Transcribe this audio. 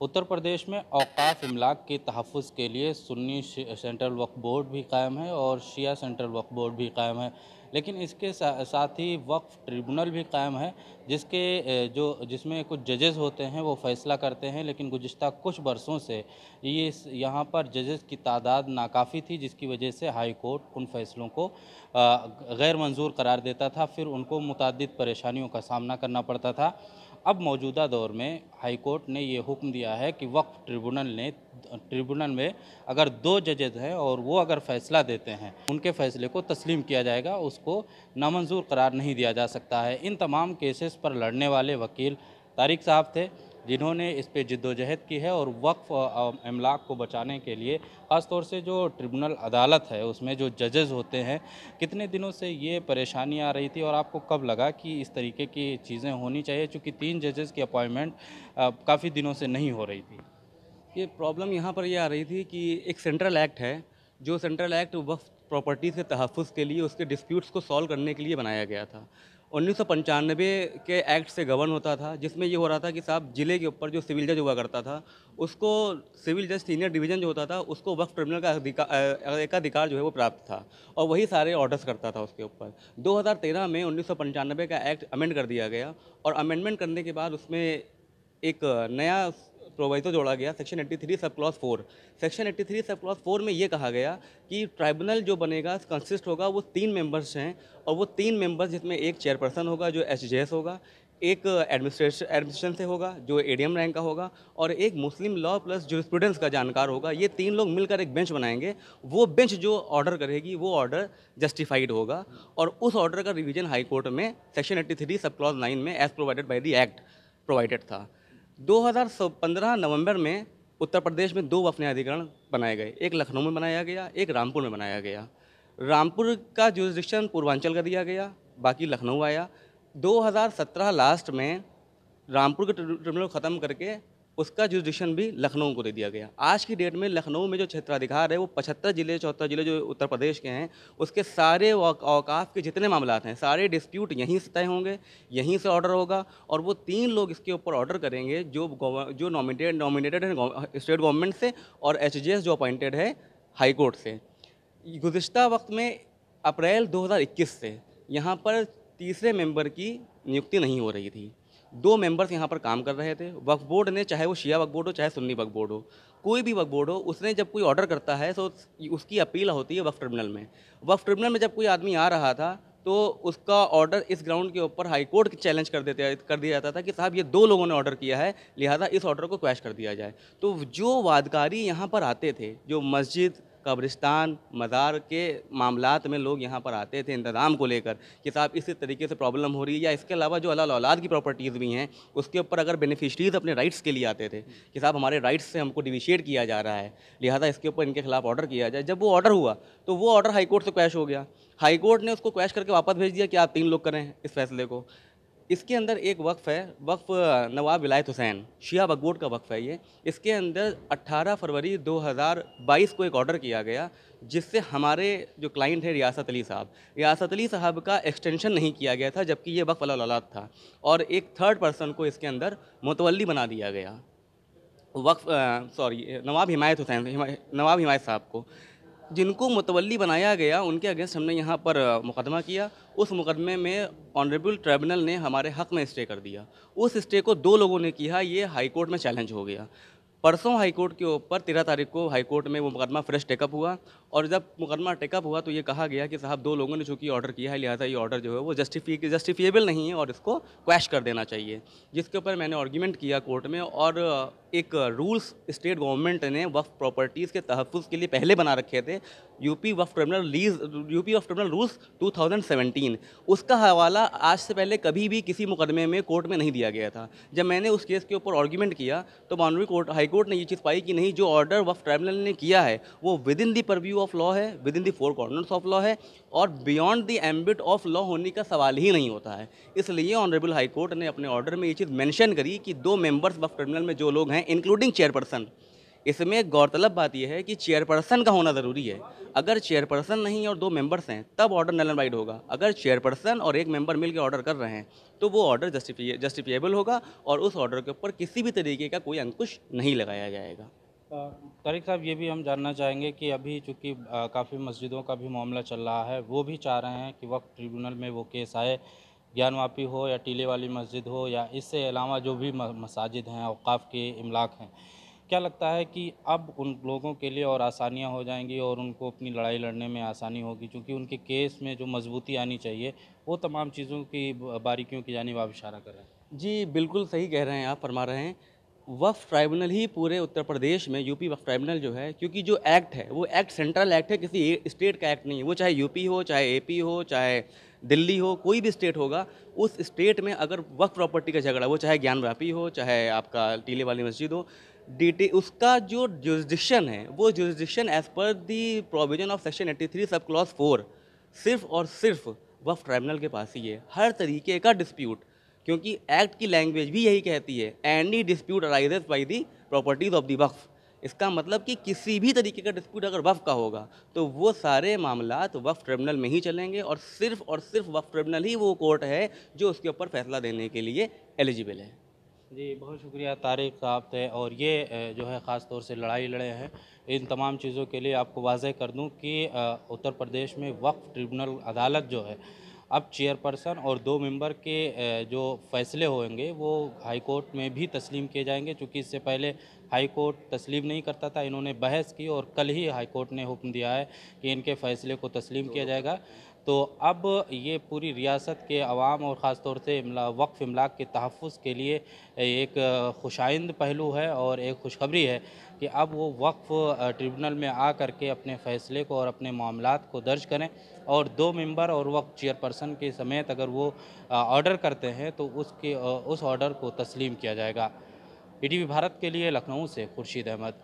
उत्तर प्रदेश में औक़ाफ़ इमलाक के तहफ़्फ़ुज़ के लिए सुन्नी सेंट्रल वक्फ़ बोर्ड भी कायम है और शिया सेंट्रल वक्फ़ बोर्ड भी कायम है। लेकिन इसके साथ ही वक्फ़ ट्रिब्यूनल भी कायम है, जिसमें कुछ जजेस होते हैं वो फ़ैसला करते हैं। लेकिन गुज़िश्ता कुछ बरसों से यहाँ पर जजेस की तादाद नाकाफ़ी थी, जिसकी वजह से हाई कोर्ट उन फ़ैसलों को गैर मंज़ूर करार देता था। फिर उनको मुतअद्दिद परेशानियों का सामना करना पड़ता था। अब मौजूदा दौर में हाई कोर्ट ने ये हुक्म दिया है कि वक्फ ट्रिब्यूनल में अगर 2 जजेज़ हैं और वो अगर फ़ैसला देते हैं, उनके फ़ैसले को तस्लीम किया जाएगा, उसको नामंजूर करार नहीं दिया जा सकता है। इन तमाम केसेस पर लड़ने वाले वकील तारिक साहब थे, जिन्होंने इस पे जिद्दोजहद की है और वक्फ अमलाक को बचाने के लिए ख़ास तौर से जो ट्रिब्यूनल अदालत है, उसमें जो जजेस होते हैं, कितने दिनों से ये परेशानी आ रही थी और आपको कब लगा कि इस तरीके की चीज़ें होनी चाहिए? चूँकि 3 जजेस की अपॉइंटमेंट काफ़ी दिनों से नहीं हो रही थी। ये प्रॉब्लम यहाँ पर ये आ रही थी कि एक सेंट्रल एक्ट है, जो सेंट्रल एक्ट वक़्फ़ प्रॉपर्टीज़ के तहफ़्फ़ुज़ के लिए, उसके डिस्प्यूट्स को सॉल्व करने के लिए बनाया गया था। 1995 के एक्ट से गवर्न होता था, जिसमें ये हो रहा था कि साहब ज़िले के ऊपर जो सिविल जज हुआ करता था, उसको सिविल जज सीनियर डिवीज़न जो होता था, उसको वक़्फ़ ट्रिब्यूनल का एकाधिकार जो है वो प्राप्त था और वही सारे ऑर्डर्स करता था उसके ऊपर। 2013 में 1995 का एक्ट अमेंड कर दिया गया और अमेंडमेंट करने के बाद उसमें एक नया प्रोविज़ो जोड़ा गया, सेक्शन 83 सब क्लॉज़ 4। सेक्शन 83 सब क्लॉज़ 4 में ये कहा गया कि ट्राइब्यूनल जो बनेगा कंसिस्ट होगा, वो 3 मेंबर्स हैं और वो 3 मेंबर्स, जिसमें एक चेयरपर्सन होगा जो एसजेएस होगा, एक एडमिनिस्ट्रेशन से होगा जो एडीएम रैंक का होगा और एक मुस्लिम लॉ प्लस जूरिस्प्रूडेंस का जानकार होगा। ये 3 लोग मिलकर एक बेंच बनाएंगे। वो बेंच जो ऑर्डर करेगी, वो ऑर्डर जस्टिफाइड होगा और उस ऑर्डर का रिवीजन हाई कोर्ट में सेक्शन 83 सब क्लॉज़ 9 में as provided by the act provided था। 2015 नवंबर में उत्तर प्रदेश में 2 वफ़ न्यायाधिकरण बनाए गए। एक लखनऊ में बनाया गया, एक रामपुर में बनाया गया। रामपुर का जुरिसडिक्शन पूर्वांचल का दिया गया, बाकी लखनऊ आया। 2017 लास्ट में रामपुर के ट्रिब्यूनल ख़त्म करके उसका जुरिसडिक्शन भी लखनऊ को दे दिया गया। आज की डेट में लखनऊ में जो क्षेत्राधिकार है, वो 75 ज़िले 74 ज़िले जो उत्तर प्रदेश के हैं, उसके सारे औकाफ़ के जितने मामलात हैं, सारे डिस्प्यूट यहीं से तय होंगे, यहीं से ऑर्डर होगा और वो 3 लोग इसके ऊपर ऑर्डर करेंगे जो नॉमिनेटेड हैं स्टेट गवर्नमेंट से और एचजीएस जो अपॉइंटेड है हाई कोर्ट से। गुज़िश्ता वक्त में अप्रैल 2021 से यहाँ पर तीसरे मेंबर की नियुक्ति नहीं हो रही थी। 2 मेंबर्स यहाँ पर काम कर रहे थे। वक्फ बोर्ड ने, चाहे वो शिया वक्फ बोर्ड हो चाहे सुन्नी वक्फ बोर्ड हो, कोई भी वक्फ बोर्ड हो, उसने जब कोई ऑर्डर करता है तो उसकी अपील होती है वक्फ ट्रिब्यूनल में। वक्फ ट्रिब्यूनल में जब कोई आदमी आ रहा था तो उसका ऑर्डर इस ग्राउंड के ऊपर हाई कोर्ट चैलेंज कर दिया जाता था कि साहब ये 2 लोगों ने ऑर्डर किया है, लिहाजा इस ऑर्डर को क्वैश कर दिया जाए। तो जो वादकारी यहाँ पर आते थे, जो मस्जिद, कब्रिस्तान, मज़ार के मामलात में लोग यहाँ पर आते थे इंतज़ाम को लेकर कि साहब इस तरीके से प्रॉब्लम हो रही है, या इसके अलावा जो अलाल औलाद की प्रॉपर्टीज़ भी हैं, उसके ऊपर अगर बेनिफिशरीज़ अपने राइट्स के लिए आते थे कि साहब हमारे राइट्स से हमको डिविशिएट किया जा रहा है, लिहाजा इसके ऊपर इनके खिलाफ ऑर्डर किया जाए। जब वो ऑर्डर हुआ तो वो ऑर्डर हाई कोर्ट से क्वैश हो गया। हाई कोर्ट ने उसको क्वैश करके वापस भेज दिया कि आप 3 लोग करें इस फैसले को। इसके अंदर एक वक्फ़ है, वक्फ़ नवाब विलायत हुसैन, शिया वक्फ बोर्ड का वक्फ़ है ये। इसके अंदर 18 फरवरी 2022 को एक ऑर्डर किया गया, जिससे हमारे जो क्लाइंट है रियासत अली साहब का एक्सटेंशन नहीं किया गया था, जबकि ये वक्फ़ अलाल औलाद था और एक थर्ड पर्सन को इसके अंदर मुतवल्ली बना दिया गया। नवाब हिमायत साहब को, जिनको मुतवल्ली बनाया गया, उनके अगेंस्ट हमने यहाँ पर मुकदमा किया। उस मुकदमे में ऑनरेबल ट्रिब्यूनल ने हमारे हक़ में स्टे कर दिया। उस स्टे को 2 लोगों ने किया, ये हाई कोर्ट में चैलेंज हो गया। परसों हाई कोर्ट के ऊपर 13 तारीख को हाई कोर्ट में वो मुकदमा फ्रेश टेकअप हुआ और जब मुकदमा टेकअप हुआ तो ये कहा गया कि साहब 2 लोगों ने चूँकि ऑर्डर किया है, लिहाजा ये ऑर्डर जो है वो जस्टिफिएबल नहीं है और इसको क्वैश कर देना चाहिए। जिसके ऊपर मैंने आर्गूमेंट किया कोर्ट में और एक रूल्स स्टेट गवर्नमेंट ने वक्फ प्रॉपर्टीज़ के तहफ़्फ़ुज़ के लिए पहले बना रखे थे, यूपी वक्फ ट्रिब्यूनल रूल्स 2017। उसका हवाला आज से पहले कभी भी किसी मुकदमे में कोर्ट में नहीं दिया गया था। जब मैंने उस केस के ऊपर आर्गूमेंट किया तो हाई कोर्ट ने ये चीज़ पाई कि नहीं, जो ऑर्डर वक्फ ट्रिब्यूनल ने किया है वो within the purview of law है, within the 4 corners of law है और beyond the ambit of law होने का सवाल ही नहीं होता है। इसलिए ऑनरेबल हाई कोर्ट ने अपने ऑर्डर में ये चीज़ मेंशन करी कि 2 मेंबर्स वक्फ ट्रिब्यूनल में जो लोग हैं, इंक्लूडिंग चेयरपर्सन, इसमें गौरतलब बात यह है कि चेयरपर्सन का होना ज़रूरी है। अगर चेयरपर्सन नहीं और 2 मेंबर्स हैं तब ऑर्डर नल एंड वाइड होगा। अगर चेयरपर्सन और 1 मेंबर मिल के ऑर्डर कर रहे हैं तो वो ऑर्डर जस्टिफिएबल होगा और उस ऑर्डर के ऊपर किसी भी तरीके का कोई अंकुश नहीं लगाया जाएगा। तारिक साहब, ये भी हम जानना चाहेंगे कि अभी चूँकि काफ़ी मस्जिदों का भी मामला चल रहा है, वो भी चाह रहे हैं कि वक्फ ट्रिब्यूनल में वो केस आए, ज्ञानवापी हो या टीले वाली मस्जिद हो या इससे अलावा जो भी मसाजिद हैं, औक़ाफ़ के इमलाक हैं। क्या लगता है कि अब उन लोगों के लिए और आसानियाँ हो जाएँगी और उनको अपनी लड़ाई लड़ने में आसानी होगी, क्योंकि उनके केस में जो मज़बूती आनी चाहिए, वो तमाम चीज़ों की बारीकियों की जानिब आप इशारा कर रहे हैं? जी, बिल्कुल सही कह रहे हैं आप, फरमा रहे हैं। वक्फ ट्राइब्यूनल ही पूरे उत्तर प्रदेश में, यूपी वक्फ ट्राइब्यूनल जो है, क्योंकि जो एक्ट है वो एक्ट सेंट्रल एक्ट है, किसी स्टेट का एक्ट नहीं है। वो चाहे यूपी हो, चाहे एपी हो, चाहे दिल्ली हो, कोई भी स्टेट होगा, उस स्टेट में अगर वक्फ प्रॉपर्टी का झगड़ा, वो चाहे ज्ञानवापी हो, चाहे आपका टीले वाली मस्जिद हो, डिटे उसका जो जुरिसडिक्शन है, वो jurisdiction as per the provision of section 83 sub clause 4 सिर्फ़ और सिर्फ़ वक्फ ट्राइब्यूनल के पास ही है। हर तरीके का डिस्प्यूट, क्योंकि एक्ट की लैंग्वेज भी यही कहती है, any dispute arises by the properties of the वक्फ। इसका मतलब कि किसी भी तरीके का डिस्प्यूट अगर वक्फ का होगा तो वो सारे मामलात वक्फ ट्रिब्यूनल में ही चलेंगे और सिर्फ वक्फ ट्रिब्यूनल ही वो कोर्ट है जो उसके ऊपर फैसला देने के लिए एलिजिबल है। जी, बहुत शुक्रिया तारिक साहब थे। और ये जो है ख़ास तौर से लड़ाई लड़े हैं। इन तमाम चीज़ों के लिए आपको वाज़ेह कर दूं कि उत्तर प्रदेश में वक्फ ट्रिब्यूनल अदालत जो है, अब चेयरपर्सन और 2 मेंबर के जो फ़ैसले होंगे वो हाई कोर्ट में भी तस्लीम किए जाएंगे। चूँकि इससे पहले हाई कोर्ट तस्लीम नहीं करता था, इन्होंने बहस की और कल ही हाई कोर्ट ने हुक्म दिया है कि इनके फ़ैसले को तस्लीम किया जाएगा। तो अब ये पूरी रियासत के अवाम और ख़ास तौर से वक्फ इमलाक के तहफ़्फ़ुज़ के लिए एक खुशाइंद पहलू है और एक खुशखबरी है कि अब वो वक्फ ट्रिब्यूनल में आ कर के अपने फ़ैसले को और अपने मामलात को दर्ज करें और 2 मेंबर और वक्फ चेयरपर्सन के समेत अगर वो ऑर्डर करते हैं तो उस ऑर्डर को तस्लीम किया जाएगा। ईटीवी भारत के लिए लखनऊ से खुर्शीद अहमद।